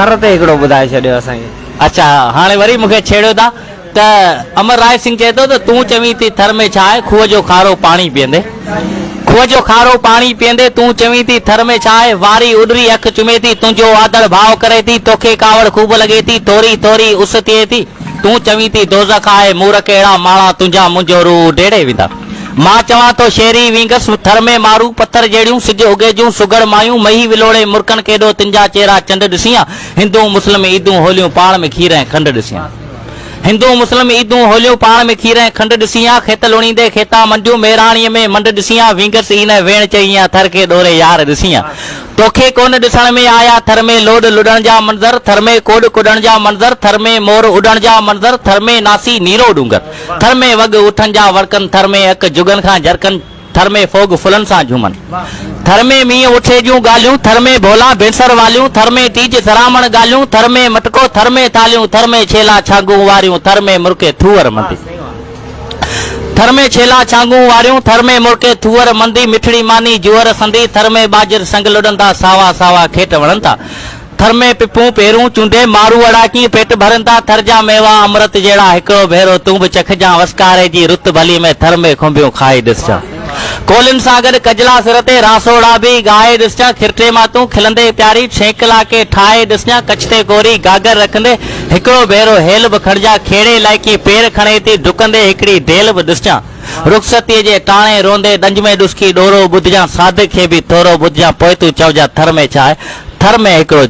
खर ते हिकिड़ो ॿुधाए छॾियो असांखे। अच्छा हाणे वरी मूंखे छेड़ियो था त अमर राय सिंह चए थो त तूं चवीं थी थर में छा आहे, खूह जो खारो पाणी पीअंदे, खूह जो खारो पाणी पीअंदे, तूं चवीं थी थर में छा आहे, वारी उडरी अख चुमे थी, तुंहिंजो आदर भाव करे थी, तोखे कावड़ खूब लॻे थी, थोरी थोरी उस थिए थी, तूं चवीं थी दोज़ख आहे, मूरख अहिड़ा माणा तुंहिंजा मुंहिंजो रूह डेड़े वेंदा। मां चवां तो शेरी विंगस थर में मारू पत्थर जहिड़ियूं सिज उगे जूं सुगड़ मायूं मही विलोड़े मुर्कन केॾो तुंहिंजा चेहरा चंड ॾिसियां, हिंदू मुस्लिम ईदूं होलियूं पाण में खीर ऐं खंड ॾिसियां, हिंदू मुस्लिम ईदूं होलियूं पाण में खीर ऐं खंड ॾिसियां, खेत लोणींदे खेता मंजू मेराणीअ में मंड ॾिसियां, विंगस ई न वेण चईयां थर खे डोरे यार ॾिसियां, तोखे कोन ॾिसण में आया थर में लोड लुॾण जा मंज़र, थर में कोड कुॾण जा मंज़र, थर में मोर उॾण जा मंज़र, थर में नासी नीरो डूंगर, थर में वग उठनि जा वड़कनि, थर में अक जुगनि खां झरकनि, थर में फोग फुलनि सां झूमनि, थर में मींहं उठे जूं ॻाल्हियूं, थर में भोला भेसर वालियूं, थर में तीज सरामण ॻाल्हियूं, थर में मटको, थर में थालियूं, थर में छेला छांगू वारियूं, थर में मुर्के थूअर मंदी, थर में छेला छांगू वारियूं, थर में मुर्के थूअर मंदी, मिठड़ी मानी जुअर संदी, थर में बाजर संग लुॾंदा, सावा सावा खेट वणनि था, थर में पिपूं पेरूं चूंडे मारू अड़ाकी पेट भरनि था, थर जा मेवा अमृत जहिड़ा हिकिड़ो भेरो तूं बि चखजां, वसकारे जी रुत भली में थर में खुंबियूं खाई ॾिसजां, कोलिन सां गॾु कजला सिर ते रासोड़ा बि गाए ॾिसजां, खिरटे मां तूं खिलंदे प्यारी छेकला के ठाहे ॾिसजां, कच्छ ते कोरी गागर रखंदे हिकिड़ो भेरो हेल बि खणजां, खेड़े लाइकी पेर खणे थी डुकंदे हिकिड़ी देल बि ॾिसजां, रुखसतीअ जे टाणे रोंदे डंज में डुस्की डोरो ॿुधजां, सादिक खे बि थोरो ॿुधजां, पोइ तूं चवजां थर में छा आहे, थर में हिकिड़ो